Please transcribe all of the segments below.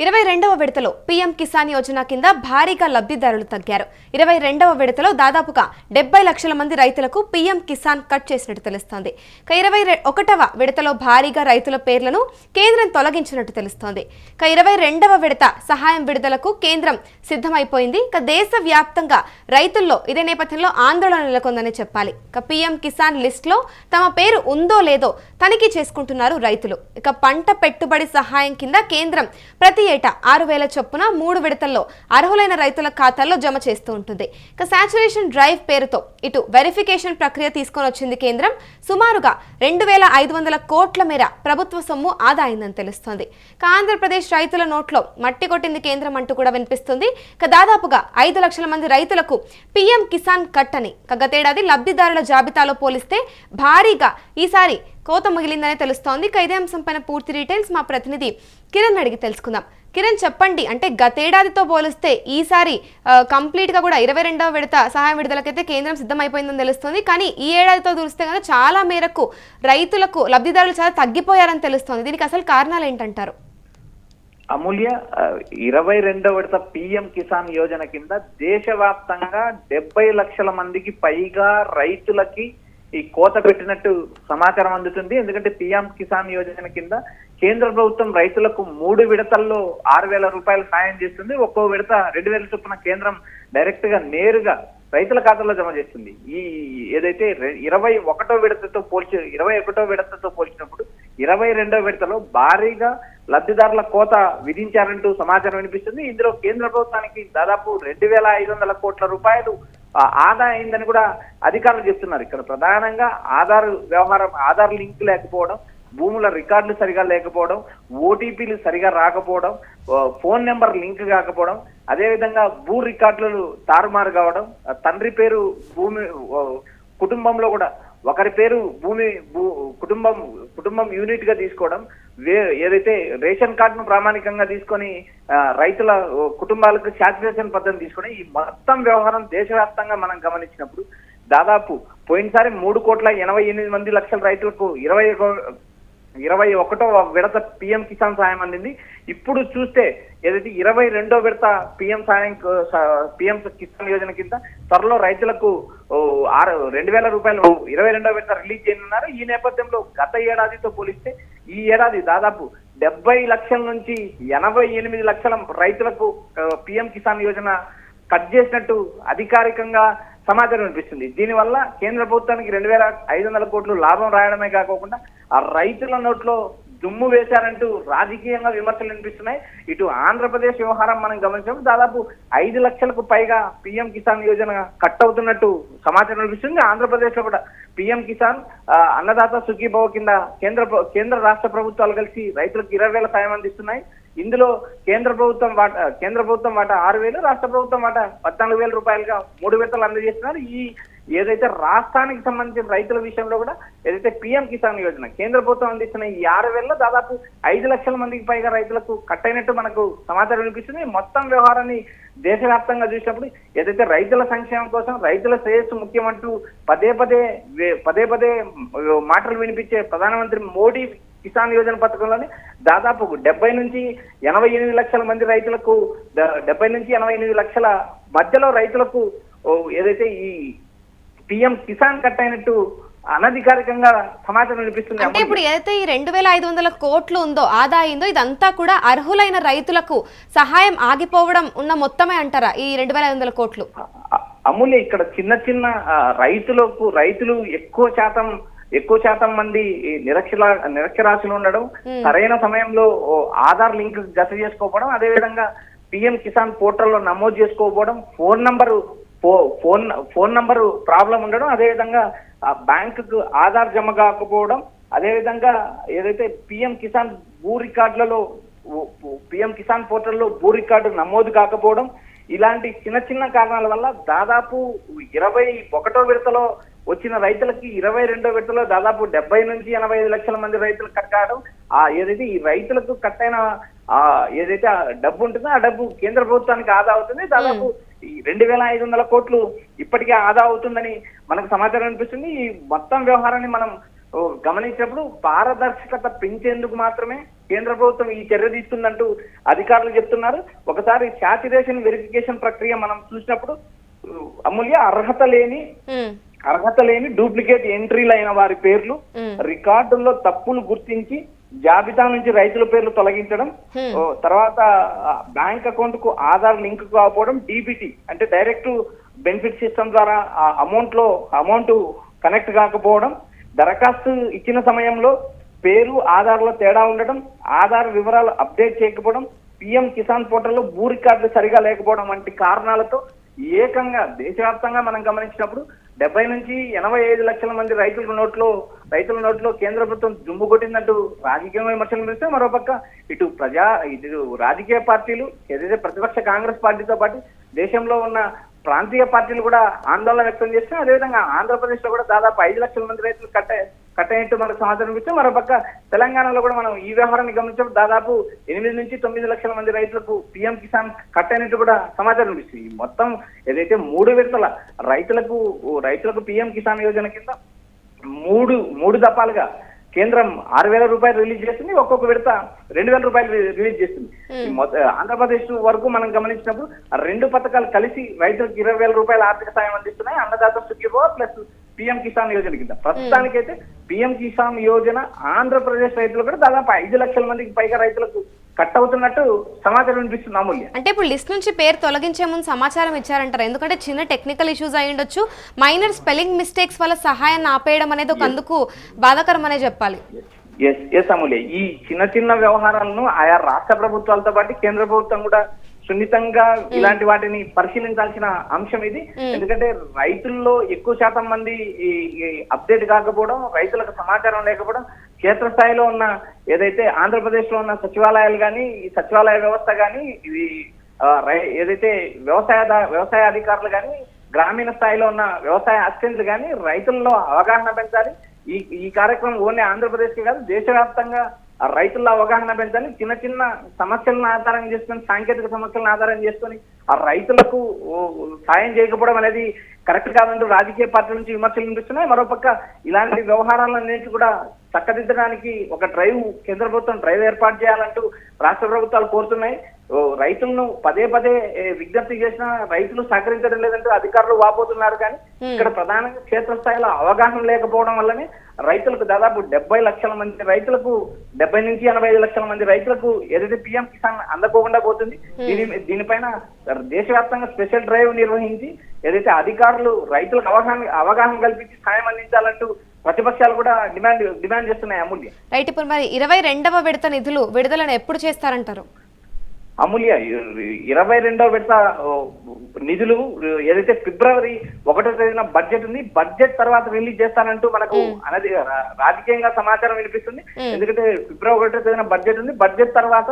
22వ విడతలో పీఎం కిసాన్ యోజన కింద భారీగా లబ్ధిదారులు తగ్గారు. 22వ విడతలో దాదాపుగా 70 లక్షల మంది రైతులకు పీఎం కిసాన్ కట్ చేసినట్టు తెలుస్తోంది. 21వ విడతలో భారీగా రైతుల పేర్లను కేంద్రం తొలగించినట్టు తెలుస్తోంది. 22వ విడత సహాయం విడుదలకు కేంద్రం సిద్ధమైపోయింది. దేశవ్యాప్తంగా రైతుల్లో ఇదే నేపథ్యంలో ఆందోళన నెలకొందని చెప్పాలి. పీఎం కిసాన్ లిస్టులో తమ పేరు ఉందో లేదో తనిఖీ చేసుకుంటున్నారు రైతులు. పంట పెట్టుబడి సహాయం కింద కేంద్రం ప్రతి ఏటా 6,000 చొప్పున 3 విడతల్లో అర్హులైన రైతుల ఖాతాల్లో జమ చేస్తూ ఉంటుంది. సాచురేషన్ డ్రైవ్ పేరుతో ఇటు వెరిఫికేషన్ ప్రక్రియ తీసుకొని వచ్చింది కేంద్రం. సుమారుగా 2,500 కోట్ల మేర ప్రభుత్వ సొమ్ము ఆదా అయిందని తెలుస్తోంది. ఆంధ్రప్రదేశ్ రైతుల నోట్లో మట్టి కొట్టింది కేంద్రం అంటూ కూడా వినిపిస్తుంది. దాదాపుగా 5 లక్షల మంది రైతులకు పీఎం కిసాన్ కట్ అని గతేడాది లబ్ధిదారుల జాబితాలో పోలిస్తే భారీగా ఈసారి కోత మిగిలిందని తెలుస్తోంది. ఇదే అంశంపైన పూర్తి డీటెయిల్స్ మా ప్రతినిధి కిరణ్ అడిగి తెలుసుకుందాం. కిరణ్, చెప్పండి, అంటే గతేడాదితో పోలిస్తే ఈసారి కంప్లీట్గా కూడా 22వ విడత సహాయం విడుదలకైతే కేంద్రం సిద్ధమైపోయిందని తెలుస్తుంది. కానీ ఈ ఏడాదితో చూస్తే కనుక చాలా మేరకు రైతులకు లబ్ధిదారులు చాలా తగ్గిపోయారని తెలుస్తోంది. దీనికి అసలు కారణాలు ఏంటంటారు? అమూల్య, 22వ విడత పీఎం కిసాన్ యోజన కింద దేశవ్యాప్తంగా 70 లక్షల మందికి పైగా రైతులకి ఈ కోత పెట్టినట్టు సమాచారం అందుతుంది. ఎందుకంటే పీఎం కిసాన్ యోజన కింద కేంద్ర ప్రభుత్వం రైతులకు 3 విడతల్లో 6,000 రూపాయలు సాయం చేస్తుంది. ఒక్కో విడత 2,000 చొప్పున కేంద్రం డైరెక్ట్ గా నేరుగా రైతుల ఖాతాలో జమ చేస్తుంది. ఈ ఏదైతే 21వ విడతతో పోల్చినప్పుడు 22వ విడతలో భారీగా లబ్ధిదారుల కోత విధించారంటూ సమాచారం వినిపిస్తుంది. ఇందులో కేంద్ర ప్రభుత్వానికి దాదాపు 2,500 కోట్ల రూపాయలు ఆదా అయిందని కూడా అధికారులు చెప్తున్నారు. ఇక్కడ ప్రధానంగా ఆధార్ లింక్ లేకపోవడం, భూముల రికార్డులు సరిగా లేకపోవడం, ఓటీపీలు సరిగా రాకపోవడం, ఫోన్ నెంబర్ లింక్ కాకపోవడం, అదేవిధంగా భూ రికార్డులు తారుమారు కావడం, తండ్రి పేరు భూమి కుటుంబంలో కూడా ఒకరి పేరు కుటుంబం యూనిట్ గా తీసుకోవడం, ఏదైతే రేషన్ కార్డును ప్రామాణికంగా తీసుకొని రైతుల కుటుంబాలకు శాచురేషన్ పద్ధతిని తీసుకోవడం, ఈ మొత్తం వ్యవహారం దేశవ్యాప్తంగా మనం గమనించినప్పుడు దాదాపు పోయినసారి 3,88 లక్షల రైతులకు 21వ విడత పీఎం కిసాన్ సాయం అందింది. ఇప్పుడు చూస్తే ఏదైతే 22వ విడత పీఎం కిసాన్ యోజన కింద త్వరలో రైతులకు 2,000 రూపాయలు 22వ విడత రిలీజ్ చేయనున్నారు. ఈ నేపథ్యంలో గత ఏడాదితో పోలిస్తే ఈ ఏడాది దాదాపు 70 లక్షల నుంచి 88 లక్షల రైతులకు పీఎం కిసాన్ యోజన కట్ చేసినట్టు అధికారికంగా సమాచారం వినిపిస్తుంది. దీనివల్ల కేంద్ర ప్రభుత్వానికి 2,500 కోట్లు లాభం రాయడమే కాకుండా ఆ రైతుల నోట్లో దుమ్ము వేశారంటూ రాజకీయంగా విమర్శలు వినిపిస్తున్నాయి. ఇటు ఆంధ్రప్రదేశ్ వ్యవహారం మనం గమనించినప్పుడు దాదాపు 5 లక్షలకు పైగా పీఎం కిసాన్ యోజన కట్ అవుతున్నట్టు సమాచారం వినిపిస్తుంది. ఆంధ్రప్రదేశ్ లో కూడా పీఎం కిసాన్ అన్నదాత సుఖీభవ కింద కేంద్ర రాష్ట్ర ప్రభుత్వాలు కలిసి రైతులకు 20,000 సాయం అందిస్తున్నాయి. ఇందులో కేంద్ర ప్రభుత్వం వాటా 6,000, రాష్ట్ర ప్రభుత్వం వాటా 14,000 రూపాయలుగా 3 విడతలు అందజేస్తున్నారు. ఈ ఏదైతే రాష్ట్రానికి సంబంధించిన రైతుల విషయంలో కూడా ఏదైతే పీఎం కిసాన్ యోజన కేంద్ర ప్రభుత్వం అందిస్తున్న ఈ 6,000లో దాదాపు 5 లక్షల మందికి పైగా రైతులకు కట్ అయినట్టు మనకు సమాచారం వినిపిస్తుంది. మొత్తం వ్యవహారాన్ని దేశవ్యాప్తంగా చూసినప్పుడు ఏదైతే రైతుల సంక్షేమం కోసం రైతుల శ్రేయస్సు ముఖ్యమంటూ పదే పదే మాటలు వినిపించే ప్రధానమంత్రి మోడీ కిసాన్ యోజన పథకంలోనే దాదాపు 70 నుంచి 88 లక్షల మంది రైతులకు 70 నుంచి 88 లక్షల మధ్యలో రైతులకు ఏదైతే ఈ పీఎం కిసాన్ కట్ అయినట్టు అనధికారికంగా సమాచారం వినిపిస్తుంది. అంటే ఇప్పుడు ఏదైతే ఈ 2,500 కోట్లు ఉందో ఆదా అయిందో ఇదంతా కూడా అర్హులైన రైతులకు సహాయం ఆగిపోవడం ఉన్న మొత్తమే అంటారా ఈ 2,500 కోట్లు? అమూల్య, ఇక్కడ చిన్న రైతులు ఎక్కువ శాతం మంది నిరక్షరాస్యులు ఉండడం, సరైన సమయంలో ఆధార్ లింక్ జత చేసుకోకపోవడం, అదేవిధంగా పీఎం కిసాన్ పోర్టల్లో నమోదు చేసుకోకపోవడం, ఫోన్ నంబరు ప్రాబ్లం ఉండడం, అదేవిధంగా బ్యాంకుకు ఆధార్ జమ కాకపోవడం, అదేవిధంగా ఏదైతే పీఎం కిసాన్ పీఎం కిసాన్ పోర్టల్లో భూ రికార్డు నమోదు కాకపోవడం, ఇలాంటి చిన్న కారణాల వల్ల దాదాపు 21వ విడతలో వచ్చిన రైతులకి 22వ విడతలో దాదాపు 70 నుంచి 85 లక్షల మంది రైతులు కట్ కావడం, ఏదైతే ఈ రైతులకు కట్ అయిన ఏదైతే డబ్బు ఉంటుందో ఆ డబ్బు కేంద్ర ప్రభుత్వానికి ఆదా అవుతుంది. దాదాపు 2,500 కోట్లు ఇప్పటికే ఆదా అవుతుందని మనకు సమాచారం అనిపిస్తుంది. ఈ మొత్తం వ్యవహారాన్ని మనం గమనించినప్పుడు పారదర్శకత పెంచేందుకు మాత్రమే కేంద్ర ప్రభుత్వం ఈ చర్య తీసుకుందంటూ అధికారులు చెప్తున్నారు. ఒకసారి శాచురేషన్ వెరిఫికేషన్ ప్రక్రియ మనం చూసినప్పుడు అమూల్య అర్హత లేని డూప్లికేట్ ఎంట్రీలు అయిన వారి పేర్లు రికార్డుల్లో తప్పులు గుర్తించి జాబితా నుంచి రైతుల పేర్లు తొలగించడం, తర్వాత బ్యాంక్ అకౌంట్ కు ఆధార్ లింక్ కాకపోవడం, డీబీటీ అంటే డైరెక్ట్ బెనిఫిట్ సిస్టమ్ ద్వారా అమౌంట్ కనెక్ట్ కాకపోవడం, దరఖాస్తు ఇచ్చిన సమయంలో పేరు ఆధార్లో తేడా ఉండడం, ఆధార్ వివరాలు అప్డేట్ చేయకపోవడం, పిఎం కిసాన్ పోర్టల్లో భూ రికార్డులు సరిగా లేకపోవడం వంటి కారణాలతో ఏకంగా దేశవ్యాప్తంగా మనం గమనించినప్పుడు 70 నుంచి 85 లక్షల మంది రైతుల నోట్లో కేంద్ర ప్రభుత్వం దుమ్ము కొట్టిందంటూ రాజకీయ విమర్శలు చేస్తే, మరోపక్క ఇటు రాజకీయ పార్టీలు ఏదైతే ప్రతిపక్ష కాంగ్రెస్ పార్టీతో పాటు దేశంలో ఉన్న ప్రాంతీయ పార్టీలు కూడా ఆందోళన వ్యక్తం చేస్తున్నాయి. అదేవిధంగా ఆంధ్రప్రదేశ్ లో కూడా దాదాపు 5 లక్షల మంది రైతులు కట్టయినట్టు మనకు సమాచారం ఇచ్చాం. మరోపక్క తెలంగాణలో కూడా మనం ఈ వ్యవహారాన్ని గమనించినప్పుడు దాదాపు 8 నుంచి 9 లక్షల మంది రైతులకు పిఎం కిసాన్ కట్టయినట్టు కూడా సమాచారం ఇస్తుంది. మొత్తం ఏదైతే 3 విడతల రైతులకు పిఎం కిసాన్ యోజన కింద మూడు దఫాలుగా కేంద్రం 6,000 రూపాయలు రిలీజ్ చేస్తుంది, ఒక్కొక్క విడత 2,000 రూపాయలు రిలీజ్ చేస్తుంది. ఆంధ్రప్రదేశ్ వరకు మనం గమనించినప్పుడు 2 పథకాలు కలిసి రైతులకు 20,000 రూపాయల ఆర్థిక సాయం అందిస్తున్నాయి. అన్నదాత సుఖీభవ ప్లస్ పిఎం కిసాన్ యోజన కింద ప్రస్తుతానికైతే పిఎం కిసాన్ యోజన ఆంధ్రప్రదేశ్ రైతులు కూడా దాదాపు 5 లక్షల మందికి పైగా రైతులకు కట్ అవుతున్నట్టు సమాచారం వినిపిస్తుంది. అమూల్య, అంటే ఇప్పుడు లిస్ట్ నుంచి పేరు తొలగించే ముందు సమాచారం ఇచ్చారంటారు, ఎందుకంటే చిన్న టెక్నికల్ ఇష్యూస్ అయి ఉండొచ్చు, మైనర్ స్పెల్లింగ్ మిస్టేక్స్ వల్ల సహాయాన్ని ఆపేయడం అనేది ఒక అందుకు బాధాకరం అనే చెప్పాలి. ఎస్ అమూల్య, ఈ చిన్న వ్యవహారాలను ఆయా రాష్ట్ర ప్రభుత్వాలతో పాటు కేంద్ర ప్రభుత్వం కూడా సున్నితంగా ఇలాంటి వాటిని పరిశీలించాల్సిన అంశం ఇది. ఎందుకంటే రైతుల్లో ఎక్కువ శాతం మంది అప్డేట్ కాకపోవడం, రైతులకు సమాచారం లేకపోవడం, క్షేత్రస్థాయిలో ఉన్న ఏదైతే ఆంధ్రప్రదేశ్ లో ఉన్న సచివాలయాలు కానీ, ఈ సచివాలయ వ్యవస్థ కానీ, ఇది ఏదైతే వ్యవసాయ అధికారులు కానీ, గ్రామీణ స్థాయిలో ఉన్న వ్యవసాయ అసిస్టెంట్లు కానీ రైతుల్లో అవగాహన పెంచాలి. ఈ కార్యక్రమం ఓన్లీ ఆంధ్రప్రదేశ్ కి కాదు, దేశవ్యాప్తంగా రైతుల్లో అవగాహన పెంచాలి. చిన్న సమస్యలను ఆధారం చేసుకొని, సాంకేతిక సమస్యలను ఆధారం చేసుకొని ఆ రైతులకు సాయం చేయకపోవడం అనేది కరెక్ట్ కాదంటూ రాజకీయ పార్టీల నుంచి విమర్శలు వినిపిస్తున్నాయి. మరోపక్క ఇలాంటి వ్యవహారాలన్నింటి కూడా చక్కదిద్దడానికి ఒక కేంద్ర ప్రభుత్వం డ్రైవ్ ఏర్పాటు చేయాలంటూ రాష్ట్ర ప్రభుత్వాలు కోరుతున్నాయి. రైతులను పదే విజ్ఞప్తి చేసినా రైతులు సహకరించడం లేదంటూ అధికారులు వాపోతున్నారు. కానీ ఇక్కడ ప్రధానంగా క్షేత్రస్థాయిలో అవగాహన లేకపోవడం వల్లనే రైతులకు దాదాపు 70 లక్షల మంది రైతులకు 70 నుంచి 85 లక్షల మంది రైతులకు ఏదైతే పిఎం కిసాన్ అందకోకుండా పోతుంది. దీనిపైన దేశవ్యాప్తంగా స్పెషల్ డ్రైవ్ నిర్వహించి ఏదైతే అధికారులు రైతులకు అవగాహన కల్పించి సాయం అందించాలంటూ ప్రతిపక్షాలు కూడా డిమాండ్ చేస్తున్నాయి. అమూల్య, రైట్. ఇప్పుడు మరి 22వ విడత నిధులు విడుదలను ఎప్పుడు చేస్తారంటారు? అమూల్య, 22వ విడత నిధులు ఏదైతే ఫిబ్రవరి 1వ తేదీన బడ్జెట్ ఉంది, బడ్జెట్ తర్వాత రిలీజ్ చేస్తానంటూ మనకు రాజకీయంగా సమాచారం వినిపిస్తుంది. ఎందుకంటే ఫిబ్రవరి 1వ తేదీన బడ్జెట్ ఉంది, బడ్జెట్ తర్వాత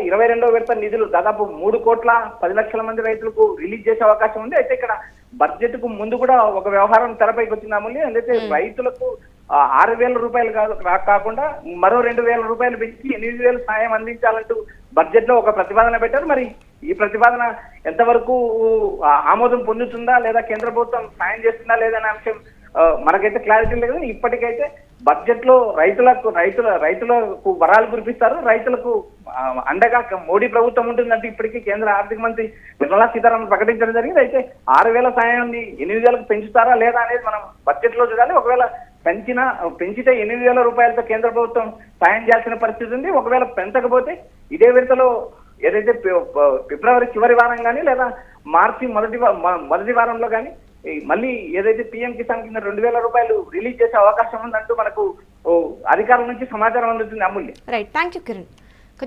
22వ విడత నిధులు దాదాపు 3,10,00,000 మంది రైతులకు రిలీజ్ చేసే అవకాశం ఉంది. అయితే ఇక్కడ బడ్జెట్ కు ముందు కూడా ఒక వ్యవహారం తెరపైకి వచ్చింది అమూల్య. ఎందుకంటే రైతులకు 6,000 రూపాయలు కాకుండా మరో 2,000 రూపాయలు పెంచి 8,000 సాయం అందించాలంటూ బడ్జెట్ లో ఒక ప్రతిపాదన పెట్టారు. మరి ఈ ప్రతిపాదన ఎంతవరకు ఆమోదం పొందుతుందా లేదా కేంద్ర ప్రభుత్వం సాయం చేస్తుందా లేదనే అంశం మనకైతే క్లారిటీ లేదు. ఇప్పటికైతే బడ్జెట్ లో రైతులకు వరాలు కురిపిస్తారు, రైతులకు అండగా మోడీ ప్రభుత్వం ఉంటుందంటే ఇప్పటికీ కేంద్ర ఆర్థిక మంత్రి నిర్మలా సీతారామన్ ప్రకటించడం జరిగింది. అయితే 6,000 సాయాన్ని 8,000కు పెంచుతారా లేదా అనేది మనం బడ్జెట్ లో చూడాలి. ఒకవేళ పెంచితే 8,000 రూపాయలతో కేంద్ర ప్రభుత్వం సాయం చేయాల్సిన పరిస్థితి ఉంది. ఒకవేళ పెంచకపోతే ఇదే విడతలో ఏదైతే ఫిబ్రవరి చివరి వారం కానీ లేదా మార్చి మొదటి వారంలో కానీ మళ్ళీ ఏదైతే పిఎం కిసాన్ కింద 2,000 రూపాయలు రిలీజ్ చేసే అవకాశం ఉందంటూ మనకు అధికారుల నుంచి సమాచారం అందుతుంది. అమూల్య, రైట్. Thank you Kiran.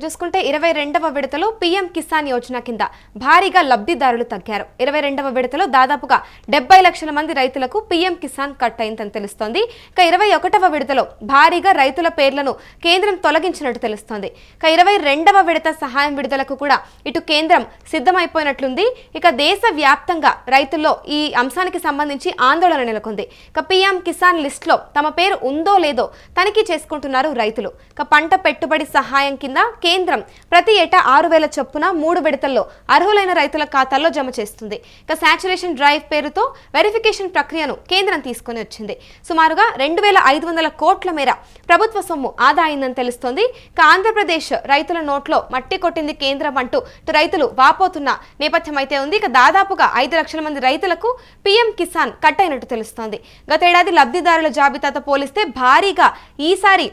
చూసుకుంటే 22వ విడతలో పీఎం కిసాన్ యోజన కింద భారీగా లబ్ధిదారులు తగ్గారు. 22వ విడతలో దాదాపుగా 70 లక్షల మంది రైతులకు పీఎం కిసాన్ కట్ అయిందని తెలుస్తోంది. ఇక 21వ విడతలో భారీగా రైతుల పేర్లను కేంద్రం తొలగించినట్టు తెలుస్తోంది. ఇక 22వ విడత సహాయం విడుదలకు కూడా ఇటు కేంద్రం సిద్ధమైపోయినట్లుంది. ఇక దేశ వ్యాప్తంగా రైతుల్లో ఈ అంశానికి సంబంధించి ఆందోళన నెలకొంది. ఇక పీఎం కిసాన్ లిస్టులో తమ పేరు ఉందో లేదో తనిఖీ చేసుకుంటున్నారు రైతులు. ఇక పంట పెట్టుబడి సహాయం కింద కేంద్రం ప్రతి ఏటా 6,000 చొప్పున 3 విడతల్లో అర్హులైన రైతుల ఖాతాల్లో జమ చేస్తుంది. ఇక సాచురేషన్ డ్రైవ్ పేరుతో వెరిఫికేషన్ ప్రక్రియను కేంద్రం తీసుకొని వచ్చింది. సుమారుగా 2,500 కోట్ల మేర ప్రభుత్వ సొమ్ము ఆదా అయిందని తెలుస్తోంది. ఇక ఆంధ్రప్రదేశ్ రైతుల నోట్లో మట్టి కొట్టింది కేంద్రం అంటూ రైతులు వాపోతున్న నేపథ్యం అయితే ఉంది. ఇక దాదాపుగా 5 లక్షల మంది రైతులకు పీఎం కిసాన్ కట్ అయినట్టు తెలుస్తోంది. గతేడాది లబ్ధిదారుల జాబితాతో పోలిస్తే భారీగా ఈసారి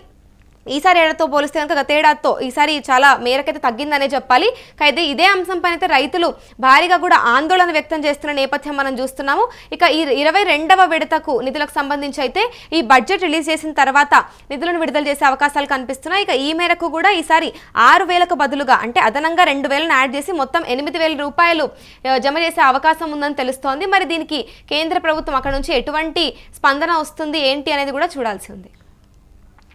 ఏడాదితో పోలిస్తే కనుక గతేడాదితో ఈసారి చాలా మేరకైతే తగ్గిందనే చెప్పాలి. అయితే ఇదే అంశంపైన అయితే రైతులు భారీగా కూడా ఆందోళన వ్యక్తం చేస్తున్న నేపథ్యం మనం చూస్తున్నాము. ఇక ఈ 22వ విడతకు నిధులకు సంబంధించి అయితే ఈ బడ్జెట్ రిలీజ్ చేసిన తర్వాత నిధులను విడుదల చేసే అవకాశాలు కనిపిస్తున్నాయి. ఇక ఈ మేరకు కూడా ఈసారి 6,000కు బదులుగా అంటే అదనంగా 2,000ను యాడ్ చేసి మొత్తం 8,000 రూపాయలు జమ చేసే అవకాశం ఉందని తెలుస్తోంది. మరి దీనికి కేంద్ర ప్రభుత్వం అక్కడ నుంచి ఎటువంటి స్పందన వస్తుంది ఏంటి అనేది కూడా చూడాల్సి ఉంది.